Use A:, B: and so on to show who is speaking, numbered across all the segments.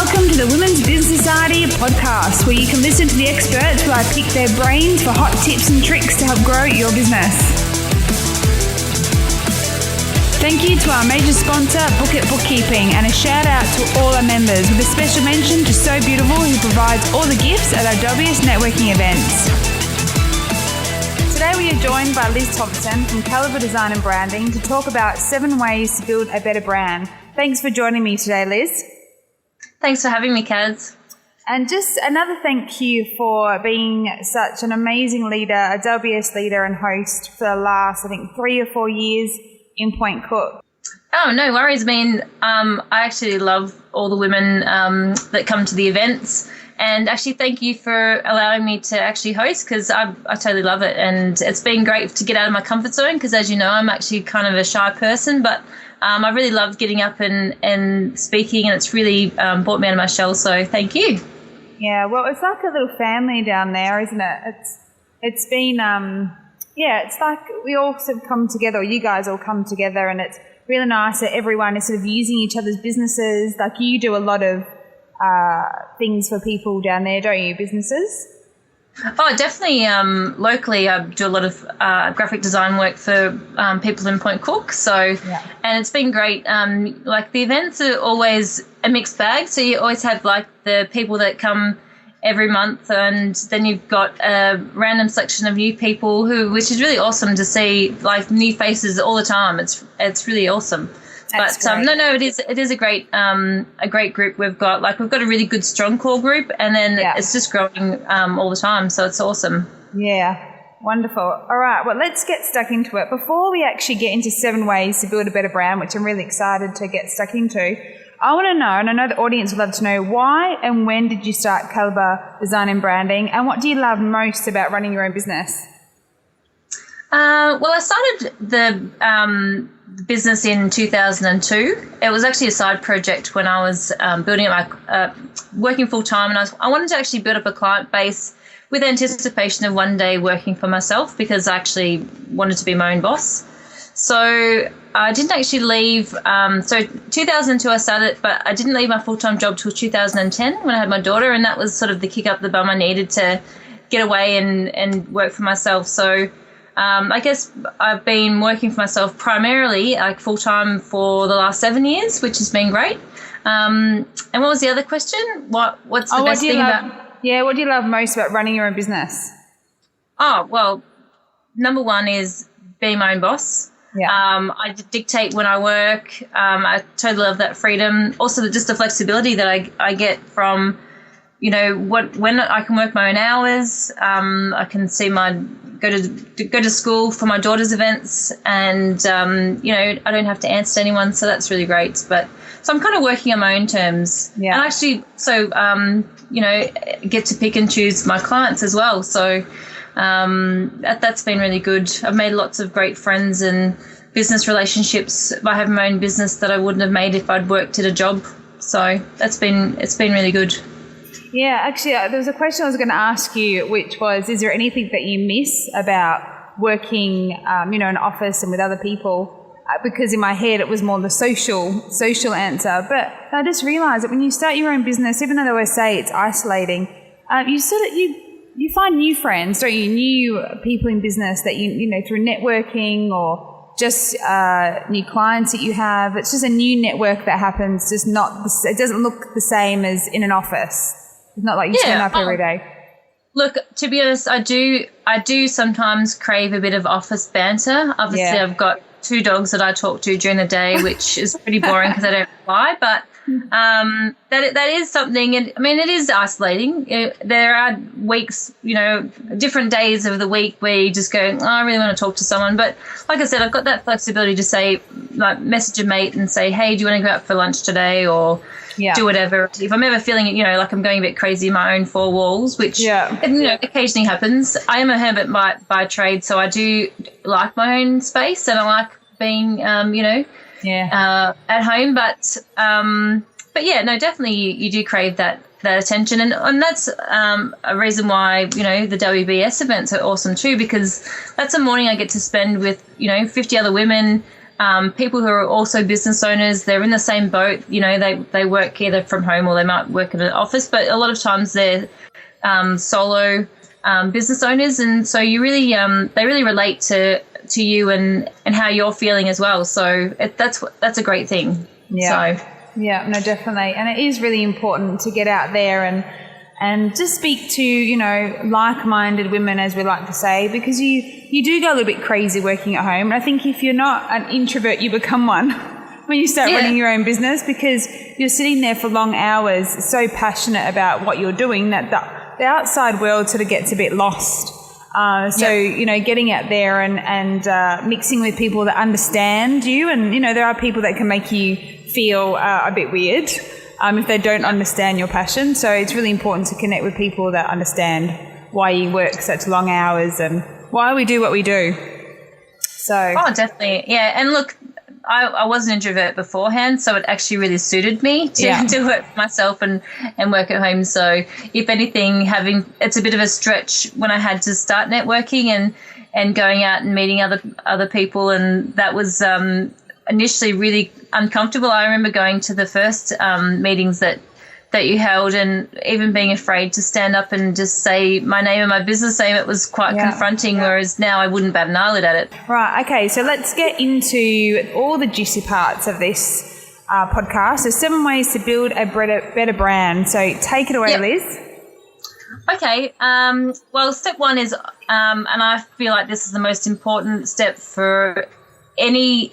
A: Welcome to the Women's Business Society podcast, where you can listen to the experts who I pick their brains for hot tips and tricks to help grow your business. Thank you to our major sponsor, Book It Bookkeeping, and a shout out to all our members, with a special mention to So Beautiful, who provides all the gifts at our WBS networking events. Today we are joined by Liz Thompson from Caliba Design and Branding to talk about 7 ways to build a better brand. Thanks for joining me today, Liz.
B: Thanks for having me, Kaz.
A: And just another thank you for being such an amazing leader, a WBS leader and host for the last, 3 or 4 years in Point Cook.
B: Oh, no worries. I mean, I actually love all the women that come to the events. And actually, thank you for allowing me to actually host, because I totally love it. And it's been great to get out of my comfort zone, because as you know, I'm actually kind of a shy person, but I really loved getting up and speaking, and it's really brought me out of my shell. So thank you.
A: Yeah, well, it's like a little family down there, isn't it? It's been, it's like we all sort of come together, or you guys all come together, and it's really nice that everyone is sort of using each other's businesses. Like you do a lot of things for people down there, don't you, businesses?
B: Oh, definitely. Locally, I do a lot of graphic design work for people in Point Cook. So, And it's been great. Like the events are always a mixed bag. So you always have like the people that come every month, and then you've got a random selection of new people which is really awesome to see, like new faces all the time. It's really awesome.
A: That's
B: but it is a great group. We've got a really good strong core group, and then it's just growing all the time. So it's awesome.
A: Yeah, wonderful. All right, well, let's get stuck into it. Before we actually get into 7 ways to build a better brand, which I'm really excited to get stuck into, I want to know, and I know the audience would love to know, why and when did you start Caliba Design and Branding, and what do you love most about running your own business?
B: Well, I started the business in 2002. It was actually a side project when I was building up working full time, and I wanted to actually build up a client base with anticipation of one day working for myself, because I actually wanted to be my own boss. So I didn't actually leave. So 2002 I started, but I didn't leave my full-time job till 2010 when I had my daughter, and that was sort of the kick up the bum I needed to get away and work for myself. So I guess I've been working for myself primarily, like full-time, for the last 7 years, which has been great. And what was the other question? What's the best thing about...
A: Yeah, what do you love most about running your own business?
B: Oh, well, number one is being my own boss.
A: Yeah.
B: I dictate when I work. I totally love that freedom. Also, just the flexibility that I get from, when I can work my own hours. I can see go to school for my daughter's events, and I don't have to answer to anyone, so that's really great. So I'm kind of working on my own terms, and actually, get to pick and choose my clients as well. So that's been really good. I've made lots of great friends and business relationships by having my own business that I wouldn't have made if I'd worked at a job. So it's been really good.
A: Yeah, actually, there was a question I was going to ask you, which was, is there anything that you miss about working, in an office and with other people? Because in my head, it was more the social answer. But I just realised that when you start your own business, even though they always say it's isolating, you find new friends, don't you? New people in business that through networking, or just new clients that you have. It's just a new network that happens. It doesn't look the same as in an office. It's not like you turn up every day.
B: Look, to be honest, I do sometimes crave a bit of office banter. Obviously, I've got 2 dogs that I talk to during the day, which is pretty boring because I don't fly. But that is something. And I mean, it is isolating. There are weeks, different days of the week where you just go, I really want to talk to someone. But like I said, I've got that flexibility to say, like, message a mate and say, hey, do you want to go out for lunch today, or do whatever. If I'm ever feeling, like I'm going a bit crazy in my own 4 walls, which occasionally happens. I am a hermit by trade, so I do like my own space, and I like being, at home. But definitely you do crave that attention, and that's a reason why the WBS events are awesome too, because that's a morning I get to spend with 50 other women people who are also business owners, they're in the same boat. You know, they work either from home or they might work in an office, but a lot of times they're solo business owners, and so you really they really relate to you and how you're feeling as well. So that's a great thing.
A: Yeah.
B: So.
A: Yeah, no, definitely. And it is really important to get out there and just speak to, you know, like-minded women, as we like to say, because you do go a little bit crazy working at home. And I think if you're not an introvert, you become one when you start running your own business, because you're sitting there for long hours, so passionate about what you're doing that the outside world sort of gets a bit lost. You know, getting out there and mixing with people that understand you, and, you know, there are people that can make you feel a bit weird if they don't understand your passion. So it's really important to connect with people that understand why you work such long hours and why we do what we do. So. Oh,
B: definitely. Yeah. And look, I was an introvert beforehand, so it actually really suited me to work for myself and work at home. So if anything, it's a bit of a stretch when I had to start networking and going out and meeting other people, and that was initially really uncomfortable. I remember going to the first meetings that you held, and even being afraid to stand up and just say my name and my business name. It was quite confronting, whereas now I wouldn't bat an eyelid at it.
A: Right, okay, so let's get into all the juicy parts of this podcast. So 7 ways to build a better brand. So take it away, Liz.
B: Okay, well, step 1 is, and I feel like this is the most important step for any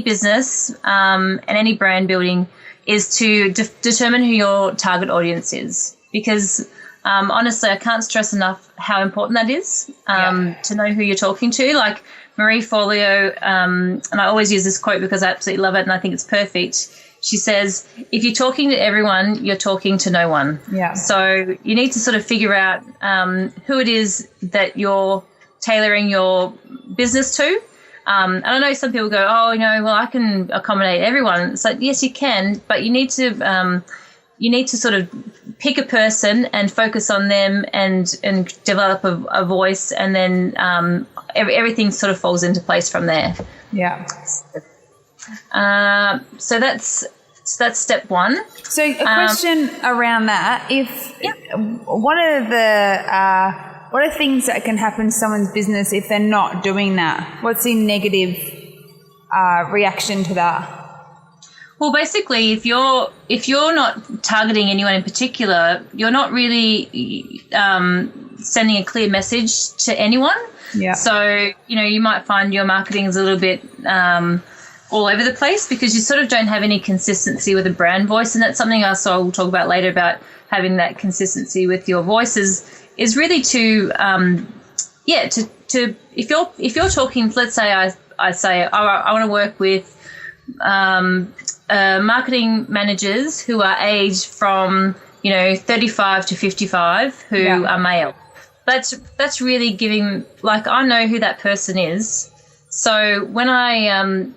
B: business and any brand building, is to determine who your target audience is, because honestly, I can't stress enough how important that is, to know who you're talking to. Like Marie Forleo, and I always use this quote because I absolutely love it and I think it's perfect. She says, if you're talking to everyone, you're talking to no one.
A: Yeah.
B: So you need to sort of figure out who it is that you're tailoring your business to. And I know some people go, oh, well, I can accommodate everyone. It's like, yes, you can, but you need to sort of pick a person and focus on them and develop a voice, and then everything sort of falls into place from there.
A: Yeah.
B: So that's step 1.
A: So a question around that: what are things that can happen to someone's business if they're not doing that? What's the negative reaction to that?
B: Well, basically, if you're not targeting anyone in particular, you're not really sending a clear message to anyone.
A: Yeah.
B: So, you might find your marketing is a little bit all over the place because you sort of don't have any consistency with a brand voice, and that's something else I will talk about later about having that consistency with your voices. Is really to if you're talking, let's say I say I want to work with marketing managers who are aged from 35 to 55 who are male. That's really giving, like, I know who that person is. So when I'm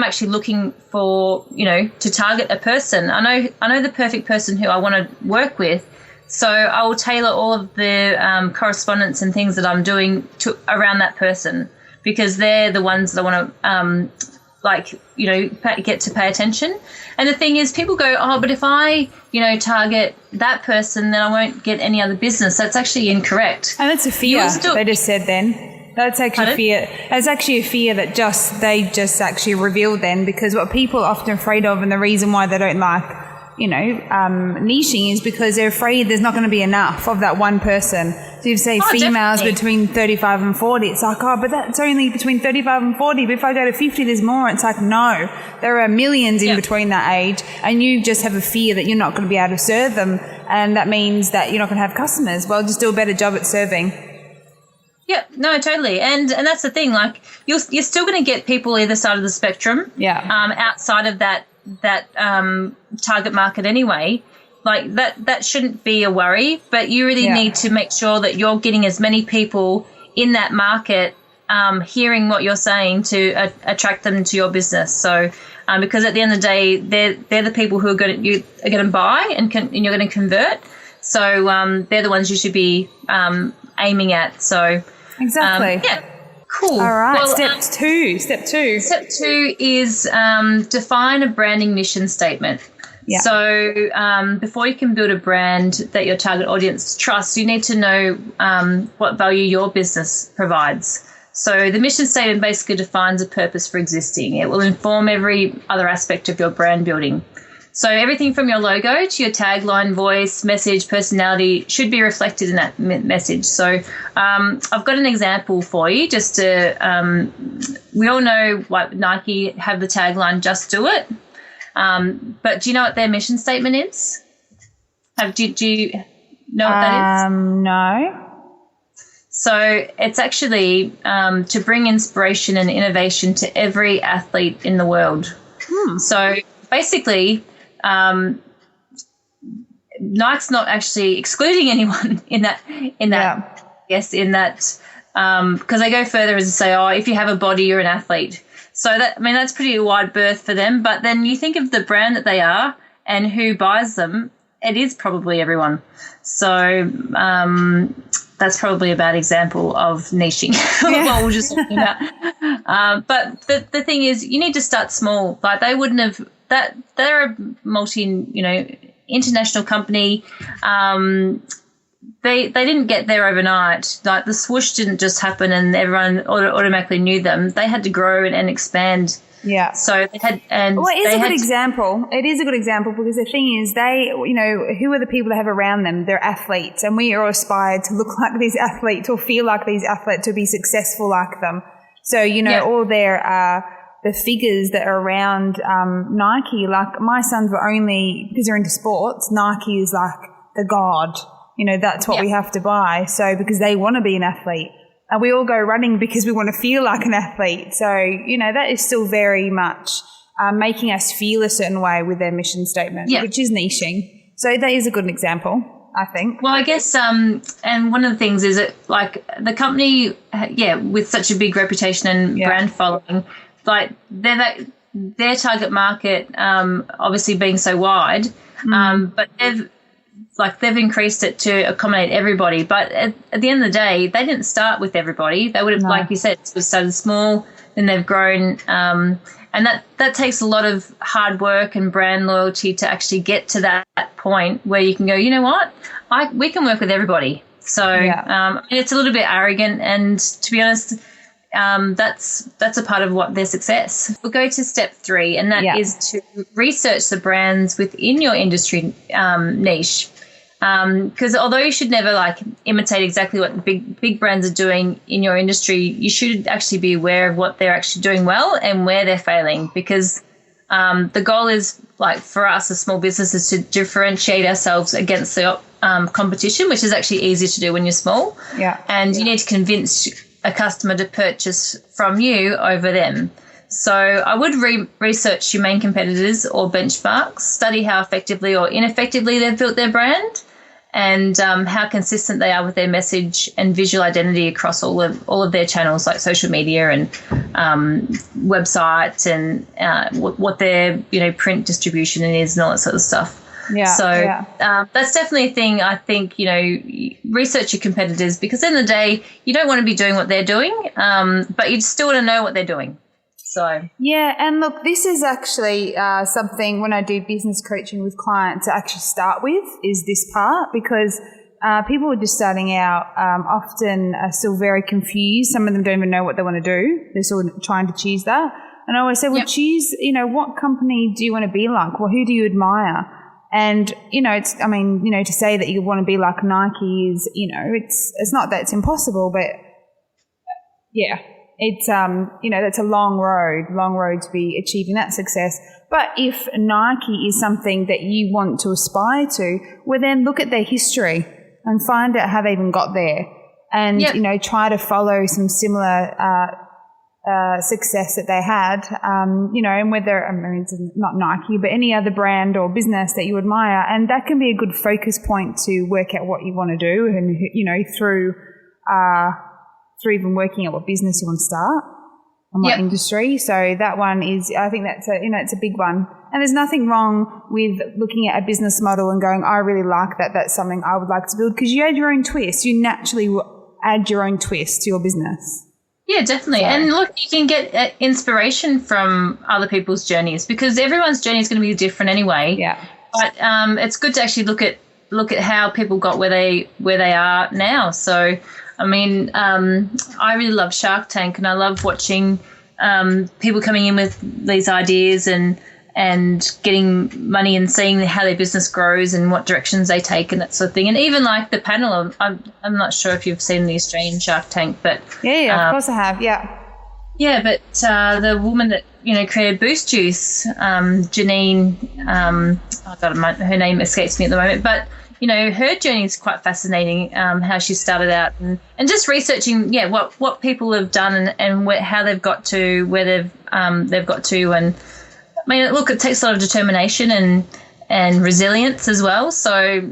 B: actually looking for to target a person, I know the perfect person who I want to work with. So I will tailor all of the correspondence and things that I'm doing around that person, because they're the ones that I want to, get to pay attention. And the thing is, people go, oh, but if I, target that person, then I won't get any other business. That's actually incorrect.
A: And that's a fear they just said then. That's actually fear. That's actually a fear that they just actually revealed then, because what people are often afraid of, and the reason why they don't like niching, is because they're afraid there's not going to be enough of that one person. So you say females definitely. Between 35 and 40, it's like, oh, but that's only between 35 and 40. But if I go to 50, there's more. It's like, no, there are millions in between that age, and you just have a fear that you're not going to be able to serve them, and that means that you're not going to have customers. Well, just do a better job at serving.
B: Yeah, no, totally. And that's the thing, like, you're still going to get people either side of the spectrum.
A: Yeah.
B: Outside of that target market anyway. Like, that shouldn't be a worry, but you really need to make sure that you're getting as many people in that market hearing what you're saying to attract them to your business. So because at the end of the day, they're the people who are going to buy and you're going to convert. So they're the ones you should be aiming at. So
A: exactly.
B: Cool.
A: All right.
B: Well,
A: Step two. Step two
B: is define a branding mission statement.
A: Yeah.
B: So before you can build a brand that your target audience trusts, you need to know what value your business provides. So the mission statement basically defines a purpose for existing. It will inform every other aspect of your brand building. So everything from your logo to your tagline, voice, message, personality should be reflected in that message. So I've got an example for you just to we all know like Nike have the tagline, just do it. But do you know what their mission statement is? Do you know what that is?
A: No.
B: So it's actually to bring inspiration and innovation to every athlete in the world. So basically, Nike's not actually excluding anyone in that. Yes, in that because they go further as to say, if you have a body, you're an athlete. So that's pretty wide berth for them. But then you think of the brand that they are and who buys them, it is probably everyone. So that's probably a bad example of niching, what we're just talking about. But the thing is, you need to start small. Like they wouldn't have that. They're a international company. They didn't get there overnight. Like the swoosh didn't just happen and everyone automatically knew them. They had to grow and expand.
A: Yeah.
B: So they had, and
A: well, it is a good example. It is a good example because the thing is, they, who are the people they have around them? They're athletes, and we are aspired to look like these athletes or feel like these athletes, to be successful like them. So all their the figures that are around Nike. Like my sons were only because they're into sports. Nike is like the god. That's what we have to buy. So because they want to be an athlete. And we all go running because we want to feel like an athlete. So, that is still very much making us feel a certain way with their mission statement, which is niching. So that is a good example, I think.
B: Well, I guess, and one of the things is that, like, the company, with such a big reputation and brand following, like, their target market, obviously being so wide, but they've increased it to accommodate everybody. But at the end of the day, they didn't start with everybody. They would have, like you said, started small, then they've grown. And that takes a lot of hard work and brand loyalty to actually get to that point where you can go, you know what, we can work with everybody. So it's a little bit arrogant. And to be honest, that's a part of what their success. We'll go to step 3, and that is to research the brands within your industry niche. Because although you should never imitate exactly what the big brands are doing in your industry, you should actually be aware of what they're actually doing well and where they're failing. Because the goal is, for us as small businesses, to differentiate ourselves against the competition, which is actually easy to do when you're small. Yeah. And you need to convince a customer to purchase from you over them. So I would research your main competitors or benchmarks, study how effectively or ineffectively they've built their brand, and how consistent they are with their message and visual identity across all of their channels, like social media and websites, and what their print distribution is and all that sort of stuff. Yeah. So that's definitely a thing. I think research your competitors, because at the end of the day, you don't want to be doing what they're doing, but you still want to know what they're doing. So
A: yeah, and look, this is actually something when I do business coaching with clients to actually start with, is this part, because people who are just starting out often are still very confused. Some of them don't even know what they want to do. They're still trying to choose that. And I always say, well, choose, what company do you want to be like? Well, who do you admire? And, to say that you want to be like Nike is, it's not that it's impossible, but yeah. It's, that's a long road to be achieving that success. But if Nike is something that you want to aspire to, well, then look at their history and find out how they even got there, and, try to follow some similar success that they had, and whether, it's not Nike, but any other brand or business that you admire. And that can be a good focus point to work out what you want to do, and, through even working out what business you want to start and what industry. So that one is, I think that's it's a big one. And there's nothing wrong with looking at a business model and going, I really like that. That's something I would like to build, because you add your own twist. You naturally will add your own twist to your business.
B: Yeah, definitely. So. And look, you can get inspiration from other people's journeys because everyone's journey is going to be different anyway.
A: Yeah.
B: But it's good to actually look at how people got where they are now. So, I mean, I really love Shark Tank, and I love watching people coming in with these ideas and getting money and seeing how their business grows and what directions they take and that sort of thing. And even like the panel, I'm not sure if you've seen the Australian Shark Tank, but
A: of course I have,
B: yeah. But the woman that created Boost Juice, Janine, her name escapes me at the moment, but her journey is quite fascinating. How she started out and just researching, what people have done and how they've got to where they've got to. And I mean, look, it takes a lot of determination and resilience as well. So,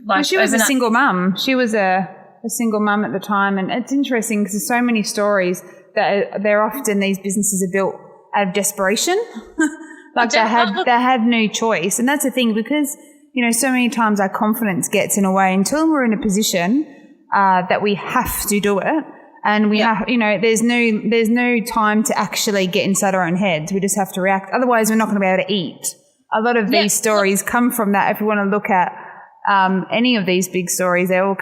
B: like,
A: she was a single mum. She was a single mum at the time, and it's interesting because there's so many stories that they're often these businesses are built out of desperation. Like they had no choice, and that's the thing because so many times our confidence gets in a way until we're in a position that we have to do it. And we have, there's no time to actually get inside our own heads. We just have to react. Otherwise, we're not going to be able to eat. A lot of these stories come from that. If you want to look at any of these big stories, a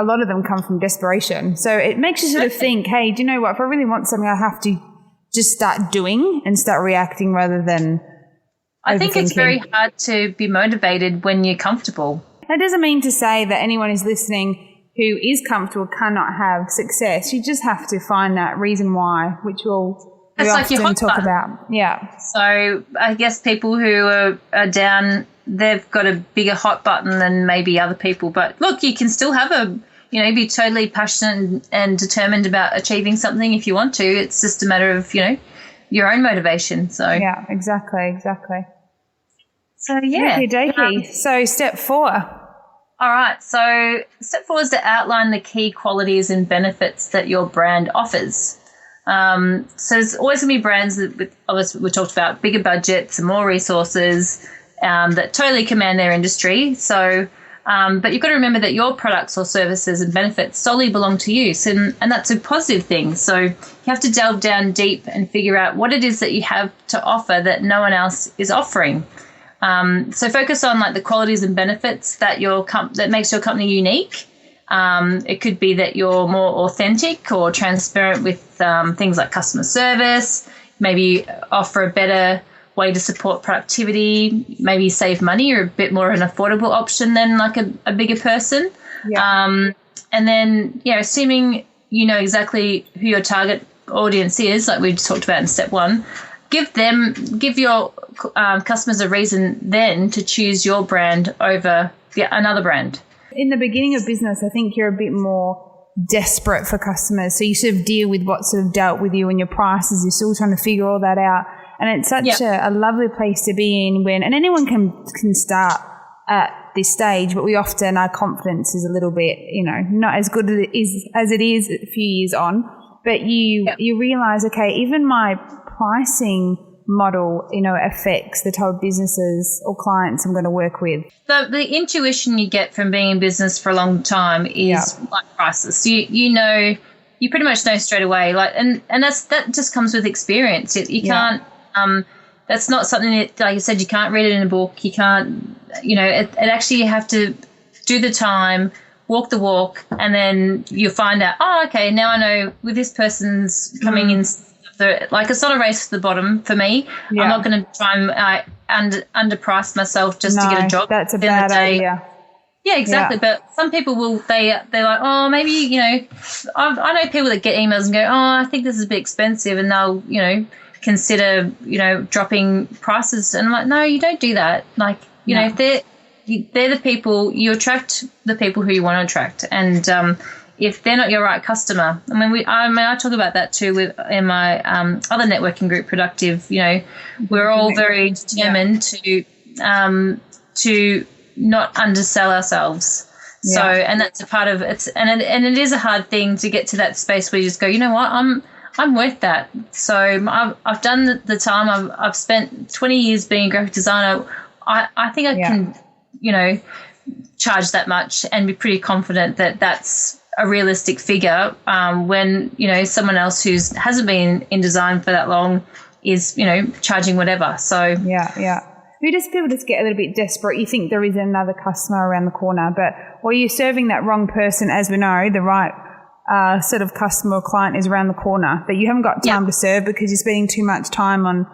A: lot of them come from desperation. So it makes you sort of think, hey, do you know what? If I really want something, I have to just start doing and start reacting rather than
B: I think it's very hard to be motivated when you're comfortable.
A: That doesn't mean to say that anyone who's listening who is comfortable cannot have success. You just have to find that reason why, which we often talk about. Yeah.
B: So I guess people who are down, they've got a bigger hot button than maybe other people. But look, you can still have be totally passionate and determined about achieving something if you want to. It's just a matter of, your own motivation. So
A: yeah, exactly.
B: So yeah.
A: Okey-dokey. So step 4.
B: All right. So step 4 is to outline the key qualities and benefits that your brand offers. So there's always going to be brands that, obviously, we talked about bigger budgets and more resources that totally command their industry. So, but you've got to remember that your products or services and benefits solely belong to you. So, and that's a positive thing. So you have to delve down deep and figure out what it is that you have to offer that no one else is offering. So focus on like the qualities and benefits that that makes your company unique. It could be that you're more authentic or transparent with things like customer service, maybe offer a better way to support productivity, maybe save money or a bit more of an affordable option than like a bigger person. Yeah. And then, assuming exactly who your target audience is, like we just talked about in step 1, give your customers a reason then to choose your brand over another brand.
A: In the beginning of business, I think you're a bit more desperate for customers. So you sort of deal with what sort of dealt with you and your prices. You're still trying to figure all that out. And it's such a lovely place to be in and anyone can start at this stage, but our confidence is a little bit, not as good as it is a few years on. But you realize, okay, even my pricing model, affects the type of businesses or clients I'm going to work with.
B: So the intuition you get from being in business for a long time is like prices. So you pretty much know straight away. Like, and that just comes with experience. You can't. That's not something that, like you said, you can't read it in a book. You can't. It actually you have to do the time, walk the walk, and then you find out. Oh, okay, now I know with this person's coming in. Like it's not a race to the bottom for me. Yeah. I'm not going to try and underprice myself just to get a job.
A: That's a bad idea.
B: Yeah, exactly. Yeah. But some people will. They're like, oh, maybe I know people that get emails and go, oh, I think this is a bit expensive, and they'll consider dropping prices. And I'm like, no, you don't do that. Like if they're the people, you attract the people who you want to attract, and if they're not your right customer, I talk about that too in my other networking group, Productive. We're all very determined to not undersell ourselves. Yeah. So, and that's a part of it. And it is a hard thing to get to that space where you just go, you know what, I'm worth that. So I've done the time. I've spent 20 years being a graphic designer. I think I can, charge that much and be pretty confident that that's a realistic figure when, you know, someone else who hasn't been in design for that long is, you know, charging whatever. So
A: People just get a little bit desperate. You think there is another customer around the corner, but you're serving that wrong person. As we know, the right sort of customer or client is around the corner that you haven't got time to serve because you're spending too much time on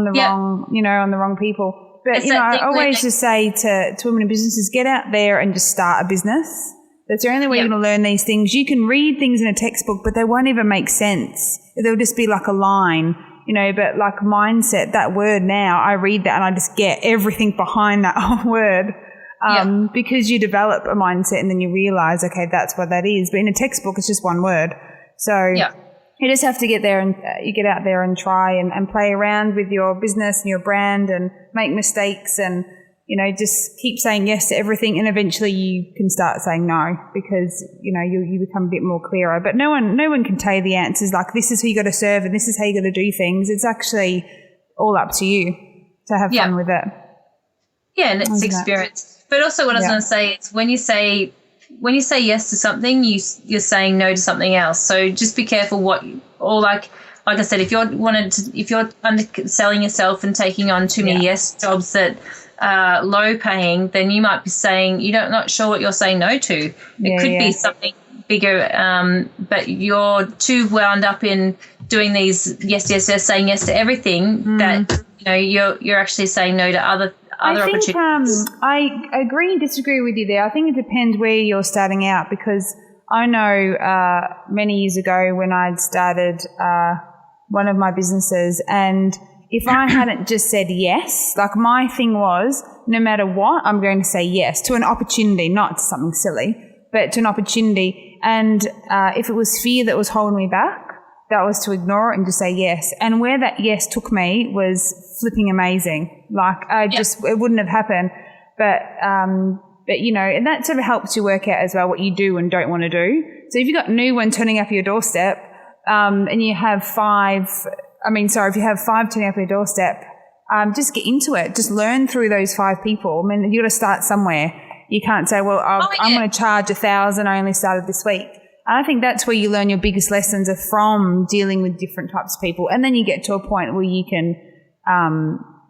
A: the wrong, you know, on the wrong people. But,
B: it's,
A: you know, I always just say to women in businesses, get out there and just start a business. That's the only way you're going to learn these things. You can read things in a textbook, but they won't even make sense. They'll just be like a line, you know, but like mindset, that word now, I read that and I just get everything behind that whole word. Because you develop a mindset and then you realize, okay, that's what that is. But in a textbook, it's just one word. So you just have to get there and you get out there and try and play around with your business and your brand and make mistakes and, you know, just keep saying yes to everything. And eventually you can start saying no because, you know, you become a bit more clearer. But no one can tell you the answers like this is who you got to serve and this is how you got to do things. It's actually all up to you to have fun with it.
B: Yeah, and it's experience. But also what I was going to say is when you say yes to something, you're saying no to something else. So just be careful like I said, if you're underselling yourself and taking on too many yes jobs that are low paying, then you might be saying you're not sure what you're saying no to. It could be something bigger, but you're too wound up in doing these yes, saying yes to everything that you know you're actually saying no to other opportunities.
A: I agree and disagree with you there. I think it depends where you're starting out because I know many years ago when I'd started one of my businesses and if I hadn't just said yes, like my thing was no matter what, I'm going to say yes to an opportunity, not to something silly, but to an opportunity. And if it was fear that was holding me back, that was to ignore it and just say yes. And where that yes took me was flipping amazing. Like it wouldn't have happened. But you know, and that sort of helps you work out as well what you do and don't want to do. So if you've got a new one turning up your doorstep, and you have if you have 5 turning up your doorstep, just get into it. Just learn through those 5 people. I mean, you got to start somewhere. You can't say, well, I'm going to charge 1,000. I only started this week. And I think that's where you learn your biggest lessons are from dealing with different types of people. And then you get to a point where you can,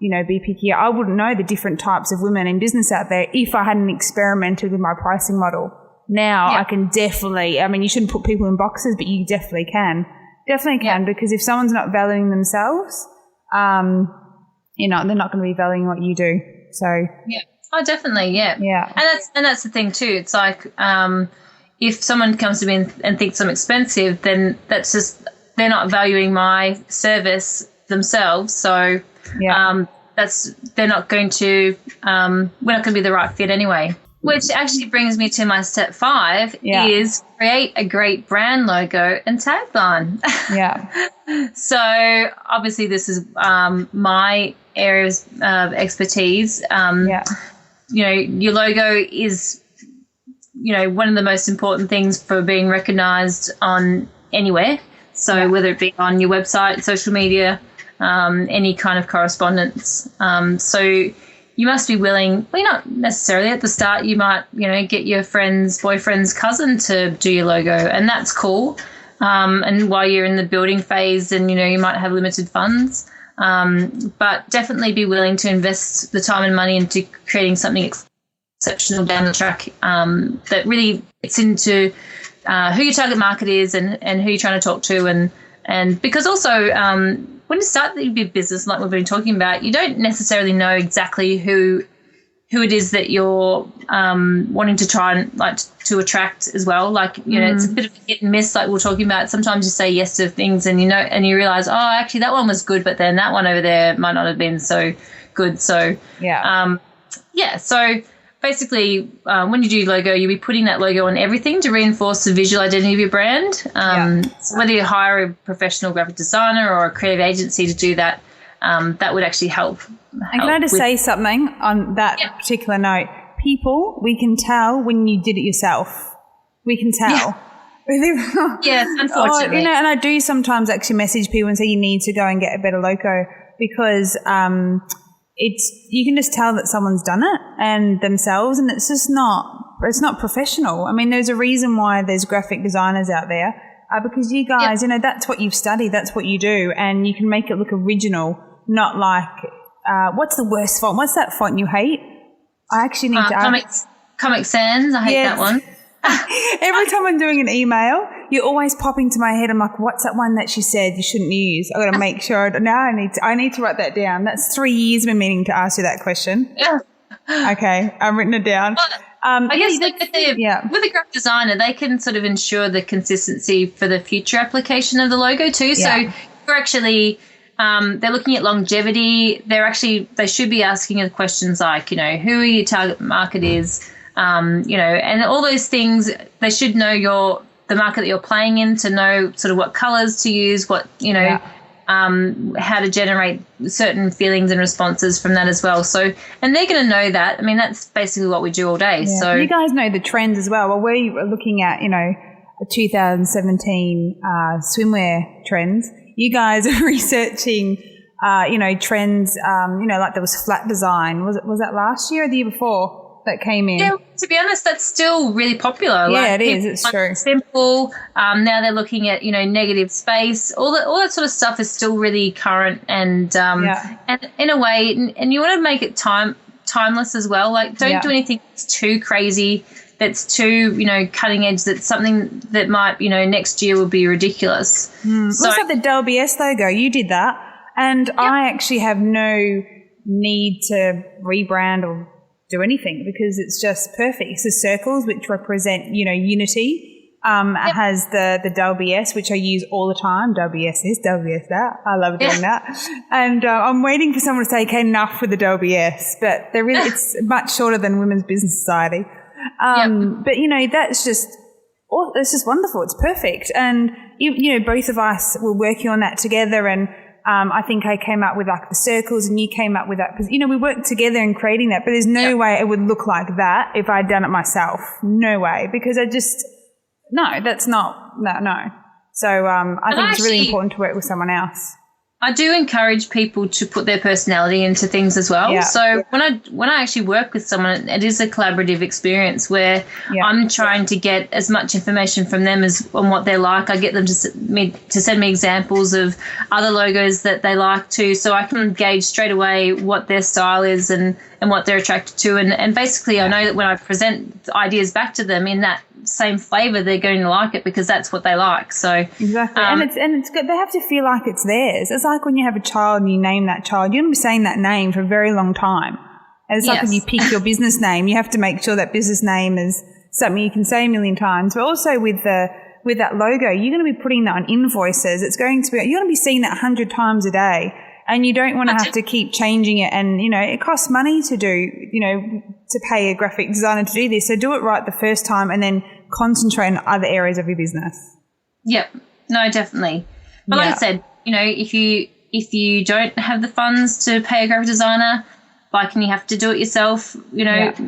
A: you know, be pickier. I wouldn't know the different types of women in business out there if I hadn't experimented with my pricing model. Now I can definitely, I mean, you shouldn't put people in boxes, but you definitely can. Because if someone's not valuing themselves, you know, they're not going to be valuing what you do. So
B: Oh, definitely, yeah. And that's the thing too. It's like if someone comes to me and thinks I'm expensive, then that's just they're not valuing my service themselves. So they're not going to we're not going to be the right fit anyway. Which actually brings me to my step 5 is create a great brand logo and tagline. So obviously this is my areas of expertise. You know, your logo is, you know, one of the most important things for being recognised on anywhere. So whether it be on your website, social media, any kind of correspondence. So you must be willing, well, not necessarily at the start, you might, you know, get your friend's boyfriend's cousin to do your logo, and that's cool. And while you're in the building phase and, you know, you might have limited funds, but definitely be willing to invest the time and money into creating something exceptional down the track that really gets into who your target market is and who you're trying to talk to. And because also when you start your business, like we've been talking about, you don't necessarily know exactly who it is that you're wanting to try and like to attract as well. Like, you know, it's a bit of a hit and miss, like we're talking about. Sometimes you say yes to things and, you know, and you realize, oh, actually that one was good, but then that one over there might not have been so good. So, so basically when you do logo, you'll be putting that logo on everything to reinforce the visual identity of your brand. So whether you hire a professional graphic designer or a creative agency to do that, that would actually help.
A: And can I just say something on that particular note? People, we can tell when you did it yourself. We can tell.
B: Yes, unfortunately.
A: You know, and I do sometimes actually message people and say you need to go and get a better logo because you can just tell that someone's done it and themselves, and it's just not professional. I mean, there's a reason why there's graphic designers out there, because you guys, that's what you've studied, that's what you do, and you can make it look original, not like, what's the worst font? What's that font you hate? I actually need to
B: Comic Sans. I hate that one.
A: Every time I'm doing an email, you always pop into my head. I'm like, what's that one that she said you shouldn't use? I got to make sure. Now I need to write that down. That's 3 years I've been meaning to ask you that question. Yeah. Okay, I've written it down.
B: I guess with a graphic designer, they can sort of ensure the consistency for the future application of the logo too. So you're actually they're looking at longevity. They should be asking you questions like, who your target market is, and all those things. They should know the market that you're playing in, to know sort of what colors to use, what how to generate certain feelings and responses from that as well. So, and they're going to know that. I mean, that's basically what we do all day. Yeah. So
A: you guys know the trends as well. Well, we're looking at, 2017 swimwear trends. You guys are researching, trends, like there was flat design. Was that last year or the year before that came in?
B: Yeah, to be honest, that's still really popular.
A: Yeah, it is. It's true.
B: Simple. Now they're looking at, negative space. All that sort of stuff is still really current and in a way, and you want to make it timeless as well. Like, don't do anything that's too crazy, that's too, cutting edge, that's something that might, next year will be ridiculous.
A: So, looks like the WBS logo. You did that. And I actually have no need to rebrand or do anything because it's just perfect. It's the circles which represent, unity. It has the WBS, which I use all the time. WBS this, WBS that. I love doing that. And I'm waiting for someone to say, okay, enough with the WBS. But it's much shorter than Women's Business Society. But, that's just wonderful. It's perfect. And, both of us were working on that together, and I think I came up with like the circles and you came up with that. Because, we worked together in creating that, but there's no way it would look like that if I'd done it myself. No way. Because that's not. So I think it's really important to work with someone else.
B: I do encourage people to put their personality into things as well. Yeah. So when I actually work with someone, it is a collaborative experience where I'm trying to get as much information from them as on what they like. I get them to send me examples of other logos that they like too, so I can gauge straight away what their style is and what they're attracted to. And basically I know that when I present ideas back to them in that same flavor, they're going to like it because that's what they like. So
A: exactly, and it's good. They have to feel like it's theirs. It's like when you have a child and you name that child, you're going to be saying that name for a very long time. And it's like when you pick your business name, you have to make sure that business name is something you can say a million times. But also with that logo, you're going to be putting that on invoices. You're going to be seeing that 100 times a day. And you don't want to have to keep changing it. And, it costs money to do, to pay a graphic designer to do this. So do it right the first time and then concentrate on other areas of your business. Yep. No, definitely.
B: But like I said, if you don't have the funds to pay a graphic designer, and you have to do it yourself, have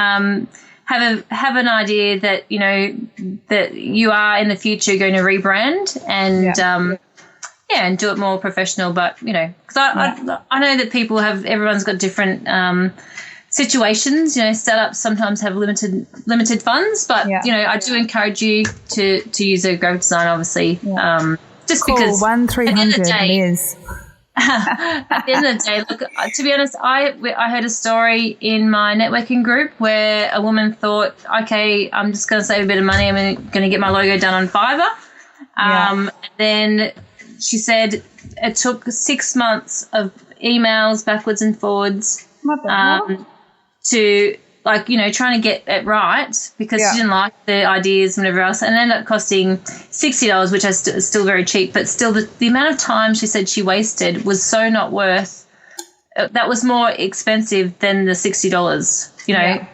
B: an idea that, that you are in the future going to rebrand and, and do it more professional, but because I know that everyone's got different situations. Startups sometimes have limited funds, but I do encourage you to use a graphic design, obviously. Just
A: Call
B: because
A: 1-300 Liz.
B: At the end of the day, look, to be honest, I heard a story in my networking group where a woman thought, okay, I'm just going to save a bit of money. I'm going to get my logo done on Fiverr. Then she said it took 6 months of emails backwards and forwards to trying to get it right because she didn't like the ideas and whatever else, and it ended up costing $60, which is still very cheap, but still the amount of time she said she wasted was so not worth. That was more expensive than the $60.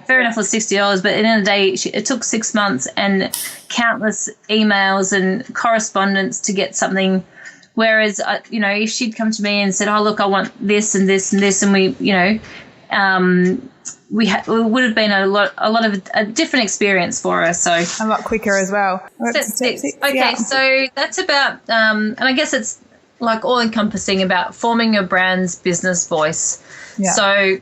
B: Fair enough, it was $60, but at the end of the day, it took 6 months and countless emails and correspondence to get something. Whereas, if she'd come to me and said, oh, look, I want this and this and this, and we, it would have been a lot of a different experience for her. So
A: a lot quicker as well.
B: Okay, so that's about, and I guess it's like all encompassing about forming your brand's business voice. Yeah. So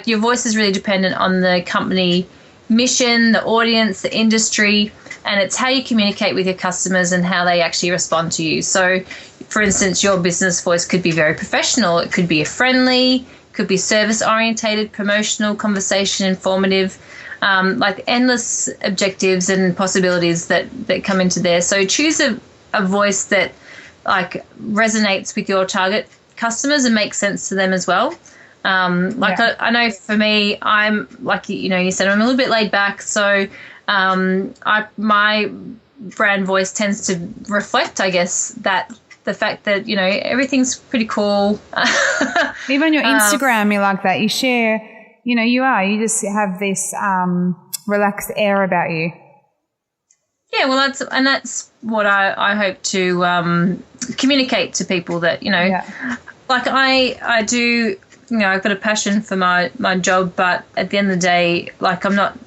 B: your voice is really dependent on the company mission, the audience, the industry, and it's how you communicate with your customers and how they actually respond to you. So, for instance, your business voice could be very professional. It could be a friendly, could be service-orientated, promotional, conversation, informative, like endless objectives and possibilities that come into there. So choose a voice that like resonates with your target customers and makes sense to them as well. I know for me, I'm like, you said, I'm a little bit laid back. So my brand voice tends to reflect, I guess, that the fact that, everything's pretty cool.
A: Even on your Instagram, you're like that. You share, you just have this relaxed air about you.
B: Yeah, well, that's what I hope to communicate to people that, like I do, I've got a passion for my job, but at the end of the day, like I'm not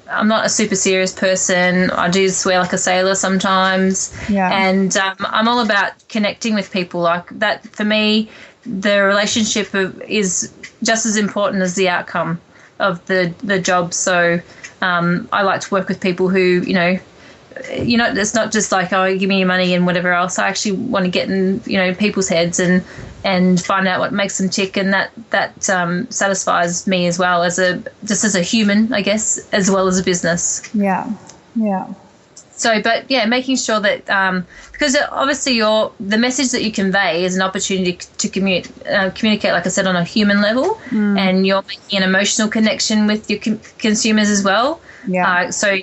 B: a super serious person. I do swear like a sailor sometimes. Yeah. And I'm all about connecting with people. Like that, for me, the relationship is just as important as the outcome of the job. So I like to work with people who, it's not just like, oh, give me your money and whatever else. I actually want to get in, people's heads and find out what makes them tick, and that satisfies me as well as a human, I guess, as well as a business. Yeah. So, but yeah, making sure that because obviously the message that you convey is an opportunity to communicate, like I said, on a human level, and you're making an emotional connection with your consumers as well. Yeah. So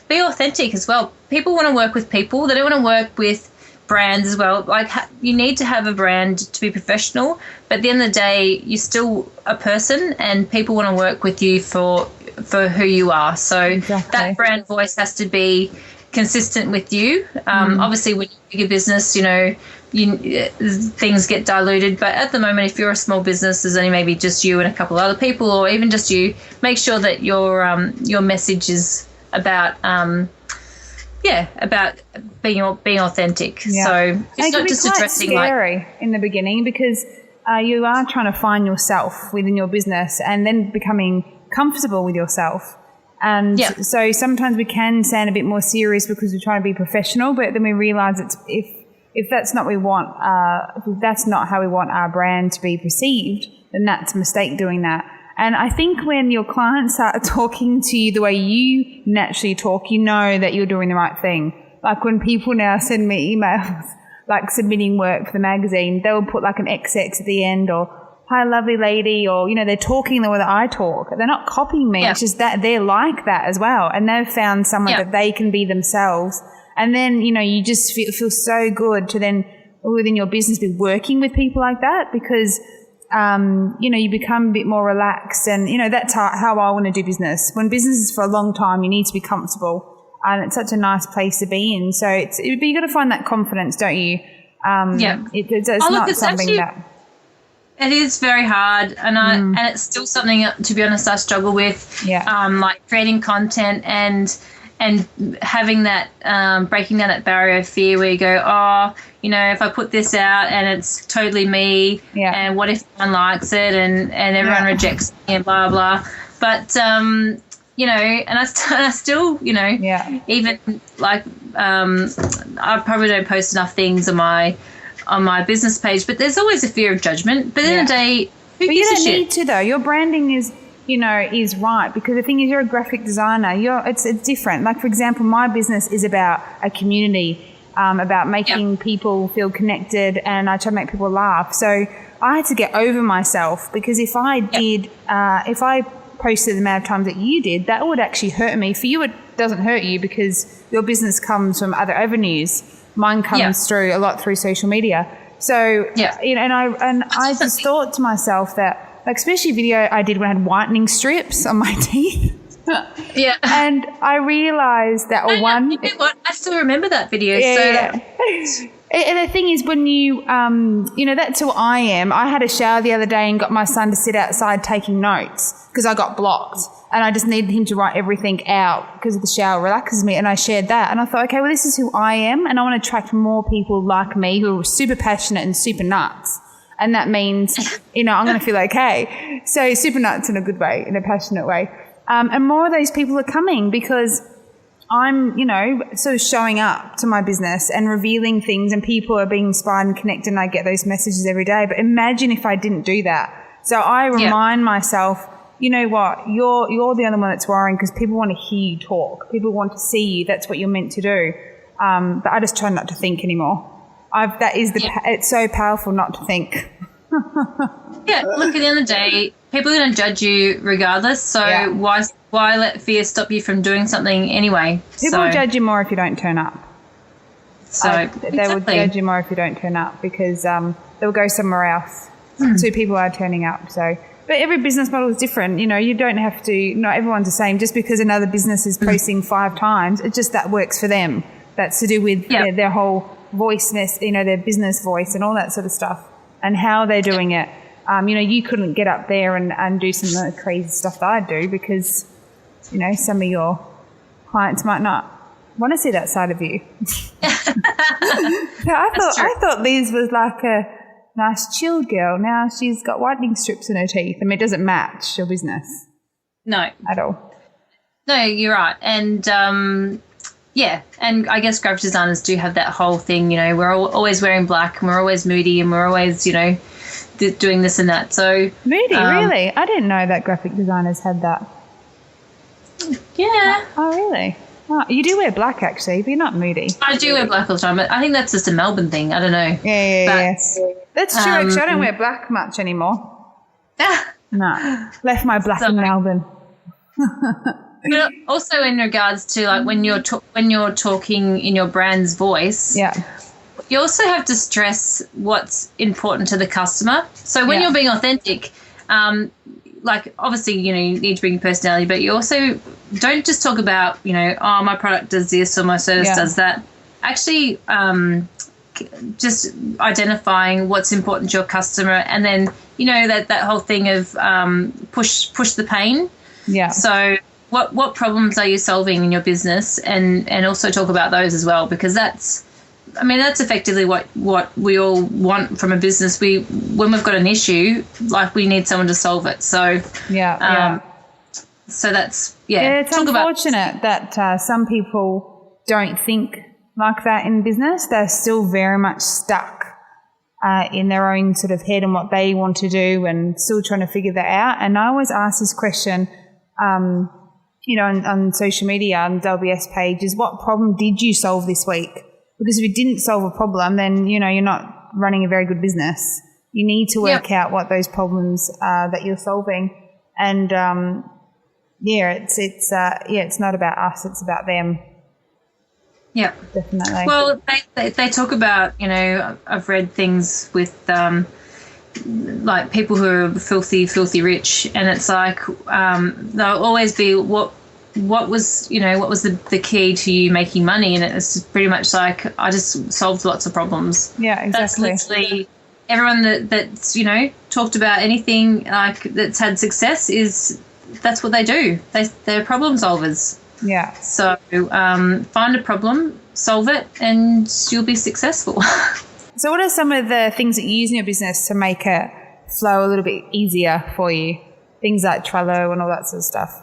B: be authentic as well. People want to work with people. They don't want to work with brands as well. Like you need to have a brand to be professional, but at the end of the day, you're still a person, and people want to work with you for who you are. So exactly. That brand voice has to be consistent with you. Obviously, when you're a bigger business, things get diluted. But at the moment, if you're a small business, there's only maybe just you and a couple of other people, or even just you. Make sure that your message is about being authentic. Yeah. So it's not just addressing
A: scary in the beginning, because you are trying to find yourself within your business and then becoming comfortable with yourself. And so sometimes we can sound a bit more serious because we're trying to be professional, but then we realize if that's not what we want, if that's not how we want our brand to be perceived, then that's a mistake doing that. And I think when your clients start talking to you the way you naturally talk, you know that you're doing the right thing. Like when people now send me emails, like submitting work for the magazine, they'll put like an XX at the end, or hi, lovely lady, or, they're talking the way that I talk. They're not copying me. Yeah. It's just that they're like that as well. And they've found someone that they can be themselves. And then, you just feel so good to then within your business be working with people like that, because you become a bit more relaxed, and, that's how I want to do business. When business is for a long time, you need to be comfortable, and it's such a nice place to be in. So you got to find that confidence, don't you? It's not something that...
B: It is very hard, and it's still something, to be honest, I struggle with. Yeah. Like creating content and having that, breaking down that barrier of fear where you go, if I put this out and it's totally me, and what if no one likes it and everyone rejects me and blah, blah. But, and I still, even like I probably don't post enough things on my business page, but there's always a fear of judgment. But at the end of the day, who gives a shit?
A: You don't need to, though. Your branding is... is right, because the thing is, you're a graphic designer. It's different. Like, for example, my business is about a community, about making people feel connected, and I try to make people laugh. So I had to get over myself, because if I if I posted the amount of times that you did, that would actually hurt me. For you, it doesn't hurt you because your business comes from other avenues. Mine comes through a lot through social media. So and I just thought to myself that, like, especially a video I did when I had whitening strips on my teeth.
B: Yeah.
A: And I realised that
B: you know what? I still remember that video.
A: And the thing is, when you, that's who I am. I had a shower the other day and got my son to sit outside taking notes because I got blocked. And I just needed him to write everything out because the shower relaxes me. And I shared that. And I thought, okay, well, this is who I am. And I want to attract more people like me who are super passionate and super nuts. And that means, I'm going to feel okay. So super nuts in a good way, in a passionate way. And more of those people are coming because I'm, sort of showing up to my business and revealing things, and people are being inspired and connected, and I get those messages every day. But imagine if I didn't do that. So I remind myself, you know what, you're the only one that's worrying because people want to hear you talk. People want to see you. That's what you're meant to do. But I just try not to think anymore. It's so powerful not to think.
B: Yeah, look, at the end of the day, people are going to judge you regardless. So why let fear stop you from doing something anyway?
A: People will judge you more if you don't turn up. They will judge you more if you don't turn up because they'll go somewhere else. So people are turning up. So, but every business model is different. You don't have to. Not everyone's the same. Just because another business is posting 5 times, it's just that works for them. That's to do with their whole voiceness, their business voice and all that sort of stuff, and how they're doing it. You couldn't get up there and do some of the crazy stuff that I do because, some of your clients might not want to see that side of you. So I thought Liz was like a nice chilled girl. Now she's got whitening strips in her teeth. I mean, it doesn't match your business.
B: No.
A: At all.
B: No, you're right. And, and I guess graphic designers do have that whole thing, we're always wearing black and we're always moody and we're always, doing this and that. So
A: moody, really? I didn't know that graphic designers had that.
B: Yeah.
A: Oh, really? Oh, you do wear black, actually, but you're not moody.
B: I do wear black all the time, but I think that's just a Melbourne thing. I don't know.
A: Yeah. That's true, actually. I don't wear black much anymore. No. Left my black in Melbourne.
B: But also in regards to, like, when you're talking in your brand's voice, you also have to stress what's important to the customer. So when you're being authentic, like, obviously, you need to bring your personality, but you also don't just talk about, my product does this or my service does that. Actually, just identifying what's important to your customer, and then, that whole thing of push the pain. Yeah. So what problems are you solving in your business, and also talk about those as well, because that's effectively what we all want from a business. When we've got an issue, like, we need someone to solve it. So so that's
A: it's unfortunate that some people don't think like that in business. They're still very much stuck in their own sort of head and what they want to do, and still trying to figure that out. And I always ask this question, on social media, on the WBS page, is what problem did you solve this week? Because if you didn't solve a problem, then, you're not running a very good business. You need to work out what those problems are that you're solving. And, it's not about us, it's about them.
B: Yeah.
A: Definitely.
B: Well, they talk about, I've read things with, like, people who are filthy rich, and it's like, they'll always be, what was the key to you making money? And it's pretty much like, I just solved lots of problems.
A: Yeah, exactly.
B: That's literally everyone that's talked about anything like that's had success that's what they do. They're problem solvers.
A: Yeah.
B: So find a problem, solve it, and you'll be successful.
A: So what are some of the things that you use in your business to make it flow a little bit easier for you? Things like Trello and all that sort of stuff.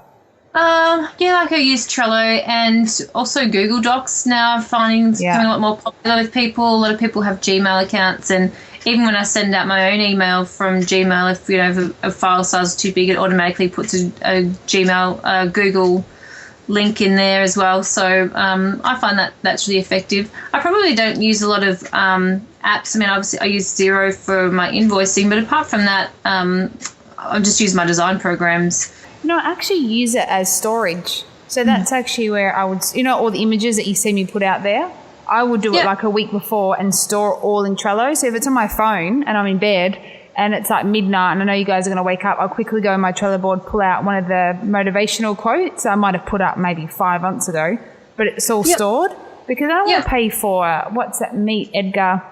B: Like I use Trello, and also Google Docs now finding becoming a lot more popular with people. A lot of people have Gmail accounts, and even when I send out my own email from Gmail, if a file size is too big, it automatically puts a Gmail Google link in there as well. So I find that's really effective. I probably don't use a lot of apps. I mean, obviously I use Xero for my invoicing, but apart from that, I just use my design programs.
A: I actually use it as storage. So that's actually where I would, all the images that you see me put out there, I would do it like a week before and store it all in Trello. So if it's on my phone and I'm in bed and it's like midnight and I know you guys are going to wake up, I'll quickly go on my Trello board, pull out one of the motivational quotes I might have put up maybe 5 months ago, but it's all stored because I don't want to pay for, what's that, Meet Edgar.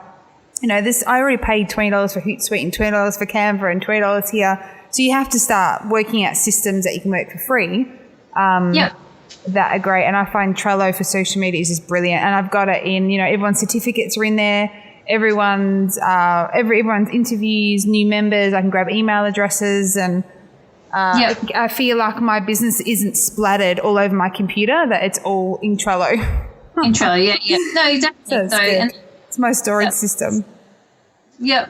A: I already paid $20 for Hootsuite and $20 for Canva and $20 here. So you have to start working out systems that you can work for free. That are great. And I find Trello for social media is just brilliant. And I've got it in, everyone's certificates are in there. Everyone's interviews, new members. I can grab email addresses and I feel like my business isn't splattered all over my computer, that it's all in Trello.
B: In Trello, yeah. No, exactly.
A: So it's my storage system.
B: Yep.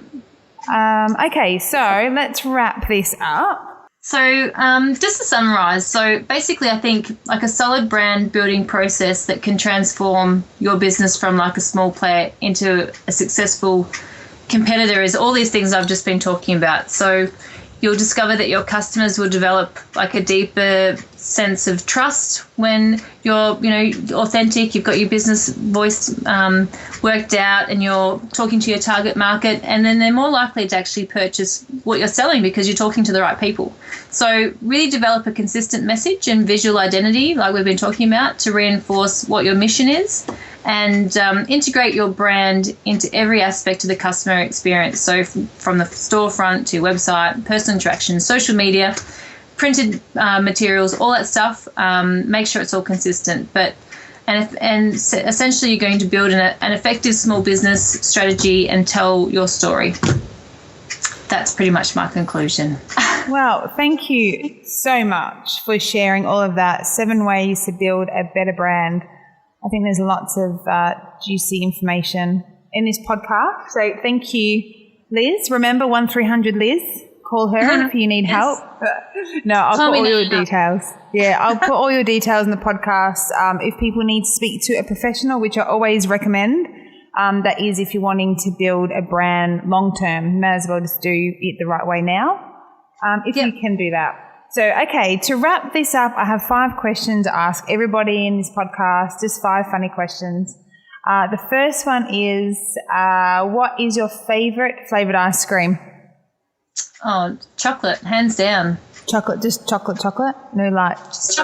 A: Okay, so let's wrap this up.
B: So just to summarize, so basically I think like a solid brand building process that can transform your business from like a small player into a successful competitor is all these things I've just been talking about. So you'll discover that your customers will develop like a deeper sense of trust when you're, authentic, you've got your business voice worked out and you're talking to your target market, and then they're more likely to actually purchase what you're selling because you're talking to the right people. So really develop a consistent message and visual identity like we've been talking about to reinforce what your mission is, and integrate your brand into every aspect of the customer experience. So from the storefront to website, personal interaction, social media, printed materials, all that stuff, make sure it's all consistent. And essentially you're going to build an effective small business strategy and tell your story. That's pretty much my conclusion.
A: Well, thank you so much for sharing all of that. 7 ways to build a better brand. I think there's lots of juicy information in this podcast. So thank you, Liz. Remember 1300-LIZ? Call her if you need help. No, I'll put all your details. Yeah, I'll put all your details in the podcast. If people need to speak to a professional, which I always recommend, that is if you're wanting to build a brand long-term, you may as well just do it the right way now, if you can do that. So, okay, to wrap this up, I have 5 questions to ask everybody in this podcast, just 5 funny questions. The first one is, what is your favourite flavoured ice cream?
B: Oh, chocolate, hands down.
A: Chocolate, just chocolate? No, like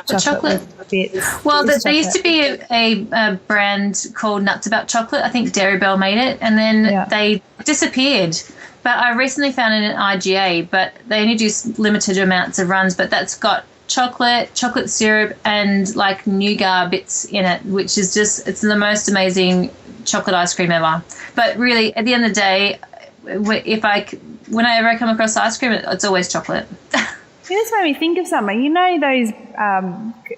B: chocolate.
A: Bits.
B: Well, there used to be a brand called Nuts About Chocolate. I think Dairy Bell made it, and then they disappeared. But I recently found it in IGA, but they only do limited amounts of runs, but that's got chocolate syrup, and like nougat bits in it, which is just, it's the most amazing chocolate ice cream ever. But really, at the end of the day, whenever I come across ice cream, it's always chocolate.
A: You just made me think of something. You know those,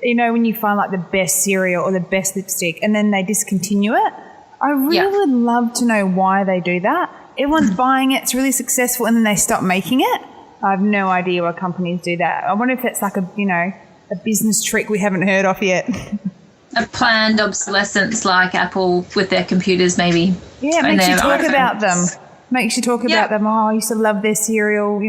A: when you find like the best cereal or the best lipstick and then they discontinue it? I really would love to know why they do that. Everyone's buying it, it's really successful, and then they stop making it. I have no idea why companies do that. I wonder if it's like a business trick we haven't heard of yet.
B: A planned obsolescence like Apple with their computers maybe.
A: Yeah, it makes you talk about them. Makes you talk about them. Oh, I used to love their cereal,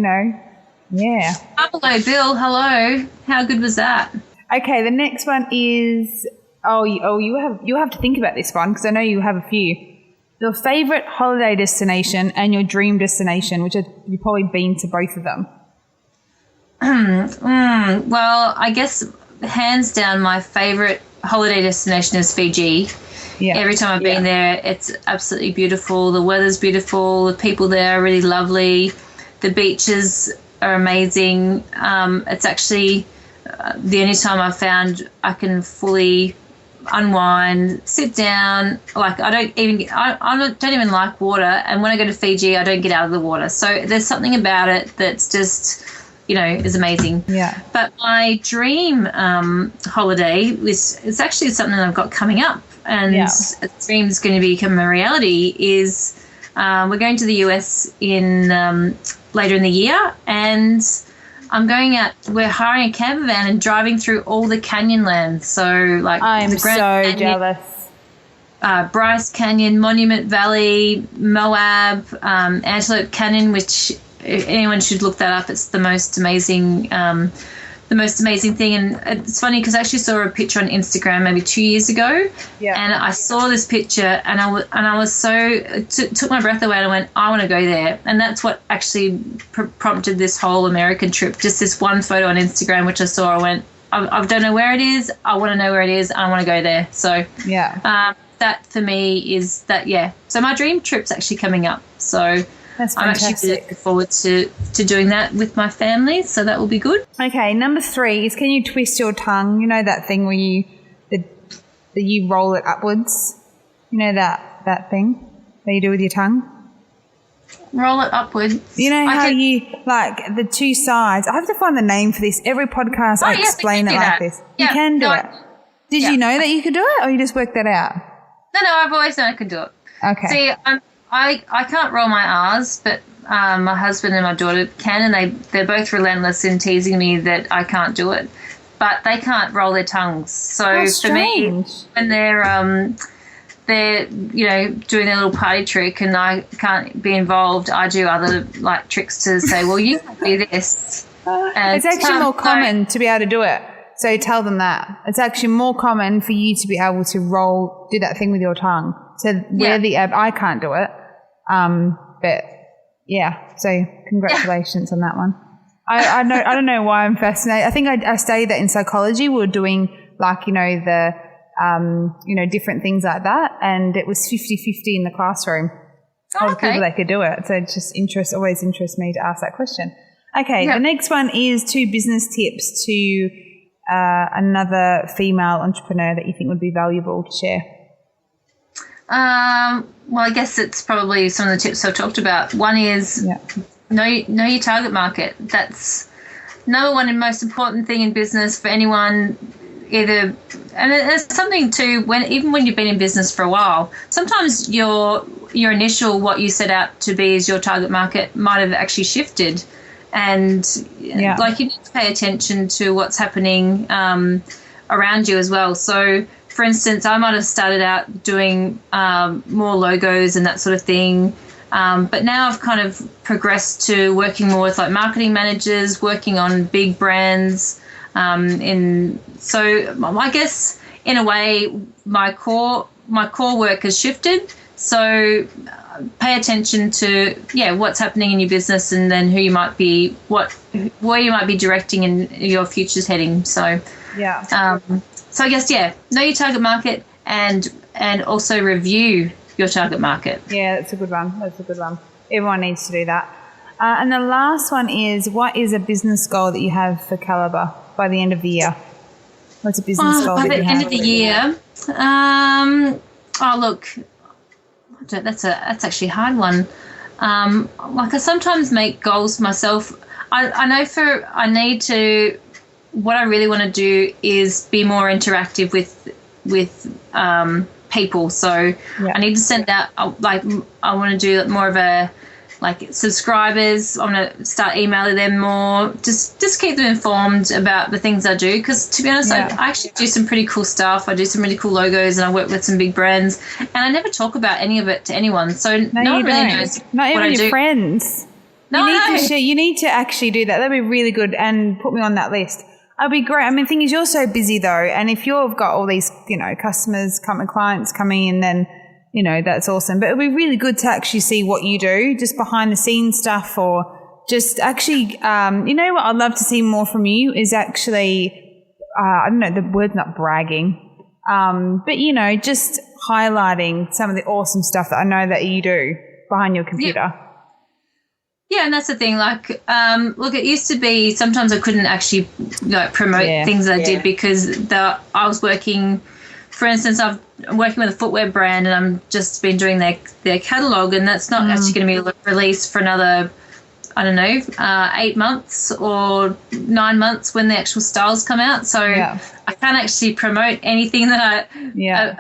A: Yeah.
B: Hello, Bill. Hello. How good was that?
A: Okay, the next one is, you have to think about this one because I know you have a few. Your favourite holiday destination and your dream destination, which you've probably been to both of them.
B: Well, I guess hands down my favourite holiday destination is Fiji. Yeah. Every time I've been there, it's absolutely beautiful. The weather's beautiful. The people there are really lovely. The beaches are amazing. It's actually the only time I've found I can fully unwind, sit down. Like I don't even like water, and when I go to Fiji, I don't get out of the water. So there's something about it that's just, is amazing. Yeah. But my dream holiday it's actually something I've got coming up, and a dream is going to become a reality. Is we're going to the US in later in the year, and I'm going out. We're hiring a camper van and driving through all the canyon lands. So, like,
A: I'm so Canyon, jealous.
B: Bryce Canyon, Monument Valley, Moab, Antelope Canyon, which anyone should look that up. It's the most amazing thing. And it's funny because I actually saw a picture on Instagram maybe 2 years ago, and I saw this picture and I was so it took my breath away, and I went, I want to go there. And that's what actually prompted this whole American trip. Just this one photo on Instagram which I saw. I went, I don't know where it is. I want to know where it is. I want to go there. So that for me is that. So my dream trip's actually coming up. So
A: that's
B: I'm actually looking forward to doing that with my family, so that will be good.
A: Okay, number 3 is, can you twist your tongue? You know that thing where you roll it upwards? You know that thing that you do with your tongue?
B: Roll it upwards.
A: You know how you, like, the two sides. I have to find the name for this. Every podcast I explain it like this.
B: Yeah,
A: you can do it. Did you know that you could do it, or you just worked that out?
B: No, I've always known I could do it.
A: Okay.
B: See, I can't roll my R's, but my husband and my daughter can, and they're both relentless in teasing me that I can't do it. But they can't roll their tongues. So for me, when they're doing their little party trick and I can't be involved, I do other like tricks to say, well, you can do this.
A: It's actually more common to be able to do it. So tell them that. It's actually more common for you to be able to do that thing with your tongue. So where I can't do it. But yeah, so congratulations on that one. I don't know why I'm fascinated. I think I studied that in psychology. We were doing like, different things like that. And it was 50-50 in the classroom. All the people that could do it. So it just always interests me to ask that question. Okay. The next one is 2 business tips to another female entrepreneur that you think would be valuable to share.
B: Well, I guess it's probably some of the tips I've talked about. One is know your target market. That's number one and most important thing in business for anyone. And it's something too, even when you've been in business for a while, sometimes your initial, what you set out to be as your target market might have actually shifted. And like you need to pay attention to what's happening around you as well. So, for instance, I might have started out doing more logos and that sort of thing, but now I've kind of progressed to working more with like marketing managers, working on big brands. So I guess in a way my core work has shifted. So pay attention to what's happening in your business, and then who you might be, where you might be directing and your future's heading. So so I guess know your target market and also review your target market. Yeah,
A: that's a good one. Everyone needs to do that. And the last one is, what is a business goal that you have for Caliba by the end of the year? What's a business goal that you have?
B: By the end of the year? Look, that's actually a hard one. I sometimes make goals myself. I know what I really want to do is be more interactive with people. So I need to send out, I want to do more of a, subscribers. I'm going to start emailing them more, just keep them informed about the things I do, because to be honest, I actually do some pretty cool stuff. I do some really cool logos and I work with some big brands, and I never talk about any of it to anyone, so no one really knows.
A: Not even
B: what
A: your friends. You need to actually do that. That'd be really good, and put me on that list. That'd be great. I mean, the thing is, you're so busy though, and if you've got all these, customers, clients coming in, then that's awesome. But it'd be really good to actually see what you do, just behind the scenes stuff, or just actually, what I'd love to see more from you is actually, I don't know, the word's not bragging, but just highlighting some of the awesome stuff that I know that you do behind your computer.
B: Yeah, and that's the thing. Look, it used to be sometimes I couldn't actually promote things that I did because I was working. For instance, I'm working with a footwear brand, and I'm just been doing their catalog, and that's not actually going to be released for another, 8 months or 9 months when the actual styles come out. So I can't actually promote anything that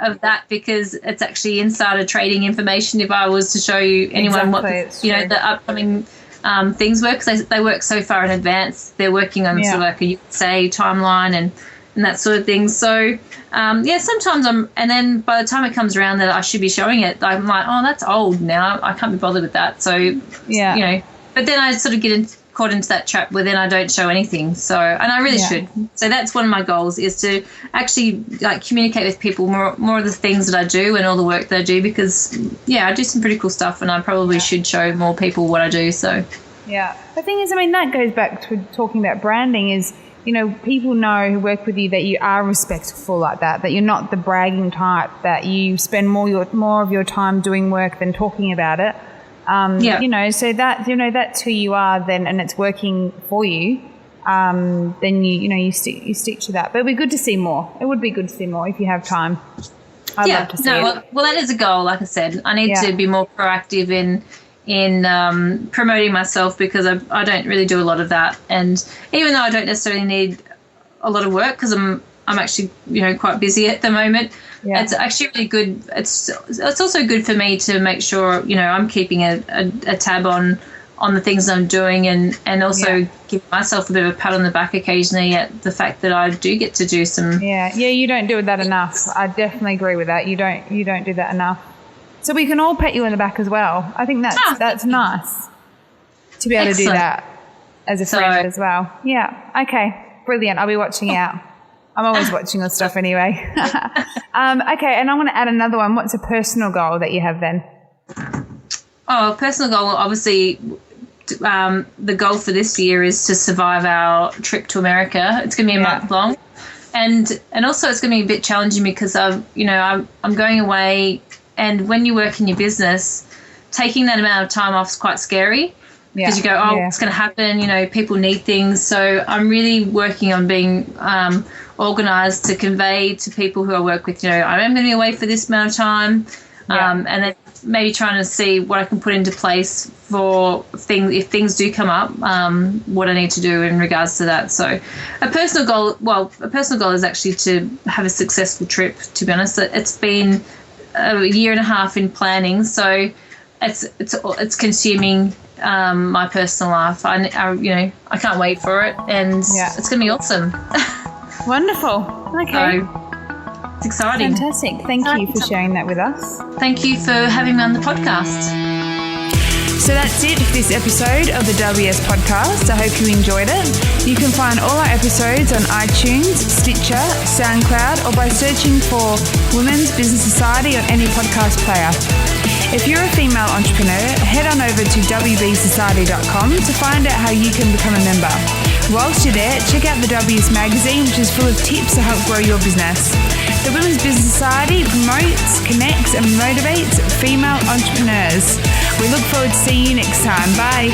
B: of that, because it's actually insider trading information. If I was to show you anyone what the upcoming things work, because they work so far in advance. They're working on sort of like a USA timeline and that sort of thing. So sometimes and then by the time it comes around that I should be showing it, I'm like, oh, that's old now. I can't be bothered with that. So but then I sort of caught into that trap where then I don't show anything. So, and I really should. So that's one of my goals, is to actually communicate with people more of the things that I do and all the work that I do, because I do some pretty cool stuff, and I probably should show more people what I do. So
A: the thing is, that goes back to talking about branding, is people know who work with you that you are respectful like that you're not the bragging type, that you spend more of your time doing work than talking about it. So that's who you are then, and it's working for you. Then you stick to that. But it'd be good to see more. It would be good to see more if you have time. I'd love to see it.
B: Well, that is a goal. Like I said, I need to be more proactive in promoting myself, because I don't really do a lot of that. And even though I don't necessarily need a lot of work, because I'm actually, quite busy at the moment, it's actually really good. It's also good for me to make sure, I'm keeping a tab on the things I'm doing, and also give myself a bit of a pat on the back occasionally at the fact that I do get to do some.
A: Yeah, you don't do that enough. I definitely agree with that. You don't do that enough. So we can all pat you on the back as well. I think that's nice to be able to do that as a friend as well. Yeah. Okay. Brilliant. I'll be watching out. I'm always watching your stuff anyway. Okay. And I want to add another one. What's a personal goal that you have then?
B: Oh, personal goal. Obviously, the goal for this year is to survive our trip to America. It's going to be a month long, and also it's going to be a bit challenging because I'm going away, and when you work in your business, taking that amount of time off is quite scary because you go, what's going to happen? People need things, so I'm really working on being organised to convey to people who I work with, I am going to be away for this amount of time, and then maybe trying to see what I can put into place for things if things do come up, what I need to do in regards to that. So a personal goal is actually to have a successful trip, to be honest. It's been a year and a half in planning, so it's consuming my personal life. I can't wait for it, and it's going to be awesome.
A: Wonderful. Okay.
B: So, it's exciting.
A: Fantastic. Thank you for sharing that with us.
B: Thank you for having me on the podcast.
A: So that's it for this episode of the WBS Podcast. I hope you enjoyed it. You can find all our episodes on iTunes, Stitcher, SoundCloud, or by searching for Women's Business Society on any podcast player. If you're a female entrepreneur, head on over to WBSociety.com to find out how you can become a member. Whilst you're there, check out the WBS magazine, which is full of tips to help grow your business. The Women's Business Society promotes, connects and motivates female entrepreneurs. We look forward to seeing you next time. Bye.